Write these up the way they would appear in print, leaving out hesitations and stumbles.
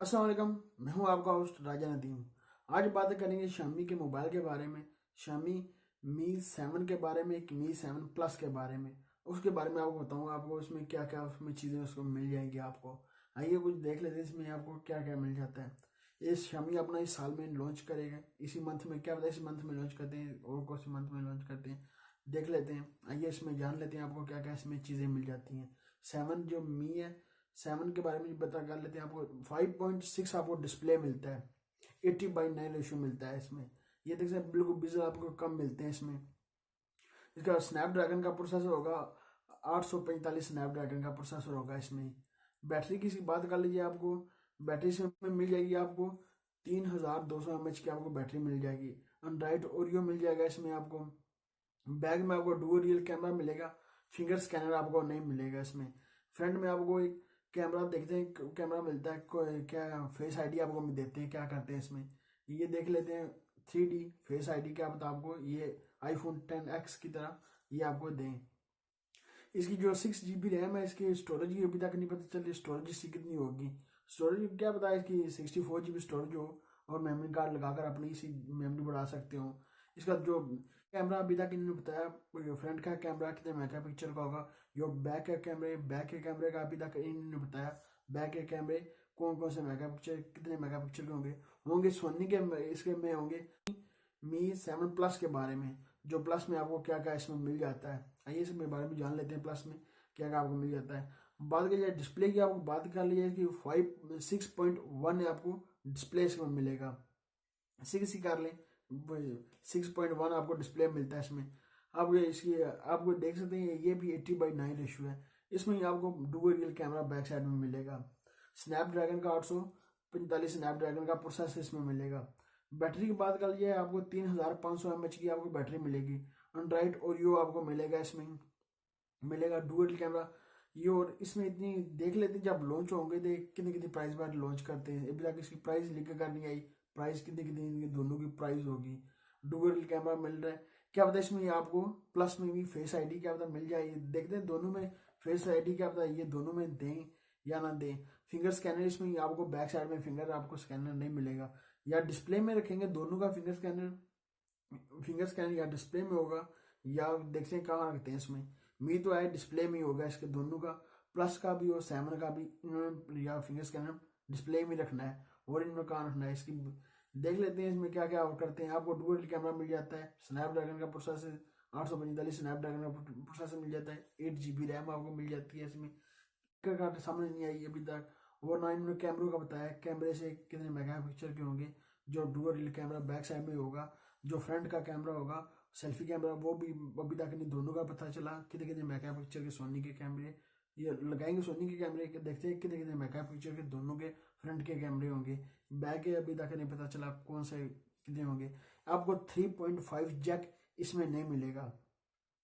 अस्सलाम वालेकुम। मैं हूं आपका होस्ट राजा नदीम। आज बात करेंगे शामी के मोबाइल के बारे में। शामी मी 7 के बारे में, एक मी 7 प्लस के बारे में। उसके बारे में आपको बताऊंगा, आपको उसमें क्या क्या उसमें चीज़ें उसको मिल जाएंगी आपको। आइए कुछ देख लेते हैं इसमें आपको क्या क्या मिल जाता है। ये शामी अपना इस साल में लॉन्च करेगा, इसी मंथ में। क्या पता इस मंथ में लॉन्च करते हैं और कौन से मंथ में लॉन्च करते हैं, देख लेते हैं। आइए इसमें जान लेते हैं आपको क्या क्या इसमें चीज़ें मिल जाती हैं। 7 जो मी है, 7 के बारे में पता कर लेते हैं। आपको 5.6 आपको डिस्प्ले मिलता है, 80:9 रेशियो मिलता है इसमें। ये देख सकते हैं, बिल्कुल बिजल आपको कम मिलते हैं इसमें। इसका स्नैपड्रैगन का प्रोसेसर होगा 845 स्नैपड्रैगन का प्रोसेसर होगा इसमें। बैटरी की बात कर लीजिए, आपको बैटरी इसमें मिल जाएगी आपको 3200 mAh की आपको बैटरी मिल जाएगी। एंड्रॉइड ओरियो मिल जाएगा इसमें आपको। बैग में आपको डुअल रियल कैमरा मिलेगा, फिंगर स्कैनर आपको नहीं मिलेगा इसमें। फ्रंट में आपको एक कैमरा देखते हैं, कैमरा मिलता है। क्या फेस आईडी आपको देते हैं, क्या करते हैं इसमें ये देख लेते हैं। 3D फेस आईडी क्या पता आपको ये आईफोन 10X की तरह ये आपको दें। इसकी जो 6 GB रैम है, इसकी स्टोरेज की अभी तक नहीं पता चली स्टोरेज इसकी कितनी होगी। स्टोरेज क्या पता है इसकी 64 GB स्टोरेज हो, और मेमोरी कार्ड लगाकर अपनी इसी मेमोरी बढ़ा सकते हो। इसका जो कैमरा अभी तक इन्होंने बताया, फ्रंट का कैमरा कितने मेगापिक्सल का होगा। जो बैक के कैमरे का अभी तक इन्होंने बताया। बैक के कैमरे कौन कौन से मेगापिक्सल, कितने मेगापिक्सल के होंगे सोनी के इसके में होंगे। मी 7 प्लस के बारे में, जो प्लस में आपको क्या क्या इसमें मिल जाता है, आइए इसके बारे में जान लेते हैं। प्लस में क्या क्या आपको मिल जाता है। बात की जाए डिस्प्ले की, आपको बात कर लीजिए कि 6.1 आपको डिस्प्ले इसमें मिलेगा। 6 ही कर लें, 6.1 आपको डिस्प्ले मिलता है इसमें। आप ये इसकी आपको देख सकते हैं, ये भी 80:9 रेशियो है। इसमें ही आपको dual real camera back side में मिलेगा। स्नैपड्रैगन का 845 स्नैपड्रैगन का प्रोसेसर इसमें मिलेगा। बैटरी की बात कर लीजिए, आपको 3500 mAh की आपको बैटरी मिलेगी। एंड्रॉइड ओरियो आपको मिलेगा इसमें, मिलेगा डुअल कैमरा ये। और इसमें इतनी देख लेते हैं, जब लॉन्च होंगे तो कितनी कितनी प्राइस पर लॉन्च करते हैं। अभी तक इसकी प्राइस लिख कर नहीं आई, प्राइस कितनी कितनी दोनों की प्राइस होगी। डुअल कैमरा मिल रहा है, क्या पता इसमें आपको प्लस में भी फेस आईडी क्या पता मिल जाए। देखते हैं दोनों में फेस आईडी क्या पता ये दोनों में दें या ना दें। फिंगर स्कैनर इसमें आपको बैक साइड में फिंगर आपको स्कैनर नहीं मिलेगा, या डिस्प्ले में रखेंगे दोनों का फिंगर स्कैनर या डिस्प्ले में होगा, या देखते हैं कहाँ रखते हैं इसमें। मी तो आए डिस्प्ले में ही होगा इसके दोनों का, प्लस का भी और 7 का भी इन्होंने या फिंगर स्कैनर डिस्प्ले में रखना है। और इनमें कहाँ रखना है इसकी देख लेते हैं। इसमें क्या क्या और करते हैं। आपको डुअल कैमरा मिल जाता है, स्नैपड्रैगन का प्रोसेसर 845 स्नैपड्रैगन का प्रोसेसर मिल जाता है। 8 GB रैम आपको मिल जाती है इसमें। कार्ड समझ नहीं आई अभी तक। और ना इन्होंने कैमरों का बताया, कैमरे से कितने मेगापिक्सल के होंगे। जो dual real camera back side में होगा, जो फ्रंट का कैमरा होगा सेल्फी कैमरा, वो भी अभी तक नहीं दोनों का पता चला। कितने कितने मेगापिक्सल के सोनी के कैमरे ये लगाएंगे। सोनी के कैमरे के देखते हैं कितने कितने मेगापिक्सल के दोनों के फ्रंट के कैमरे होंगे। बैक के अभी तक नहीं पता चला कौन से कितने होंगे। आपको 3.5 जैक इसमें नहीं मिलेगा,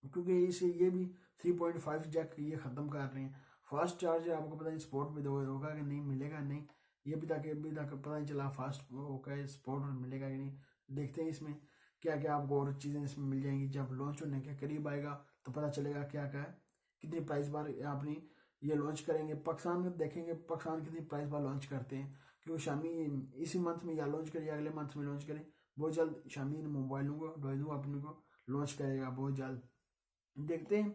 क्योंकि इसे ये भी 3.5 जैक ये ख़त्म कर रहे हैं। फास्ट चार्जर आपको पता नहीं स्पोर्ट में दो होगा कि नहीं, मिलेगा नहीं। ये अभी तक पता नहीं चला फास्ट होगा स्पोर्ट में मिलेगा कि नहीं। देखते हैं इसमें क्या क्या आपको और चीज़ें इसमें मिल जाएंगी। जब लॉन्च होने के करीब आएगा तो पता चलेगा क्या क्या है, कितनी प्राइस बार अपनी ये लॉन्च करेंगे। पाकिस्तान में देखेंगे पाकिस्तान कितनी प्राइस बार लॉन्च करते हैं, क्योंकि शामी इसी मंथ में या लॉन्च करें या अगले मंथ में लॉन्च करें। बहुत जल्द शामी इन मोबाइलों को डोजो अपने को लॉन्च करेगा बहुत जल्द। देखते हैं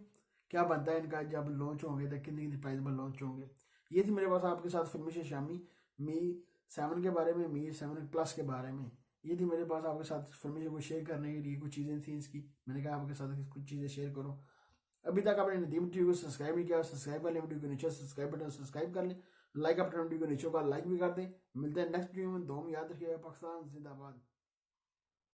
क्या बनता है इनका। जब लॉन्च होंगे तो कितनी कितनी प्राइस पर लॉन्च होंगे। ये थी मेरे पास आपके साथ फिल्मी से शामी मी 7 के बारे में, मी 7 प्लस के बारे में। ये थी मेरे पास आपके साथ फिल्मी से कुछ शेयर करने के लिए कुछ चीज़ें थी इसकी। मैंने कहा आपके साथ कुछ चीज़ें शेयर करो। अभी तक आपने नदीम टीवी को सब्सक्राइब नहीं किया, सब्सक्राइब कर लें। वीडियो के नीचे सब्सक्राइब बटन सब्सक्राइब कर लें। लाइक अपने वीडियो को नीचे का लाइक भी कर दें। मिलते हैं नेक्स्ट वीडियो में। दो में याद रखिएगा। पाकिस्तान जिंदाबाद।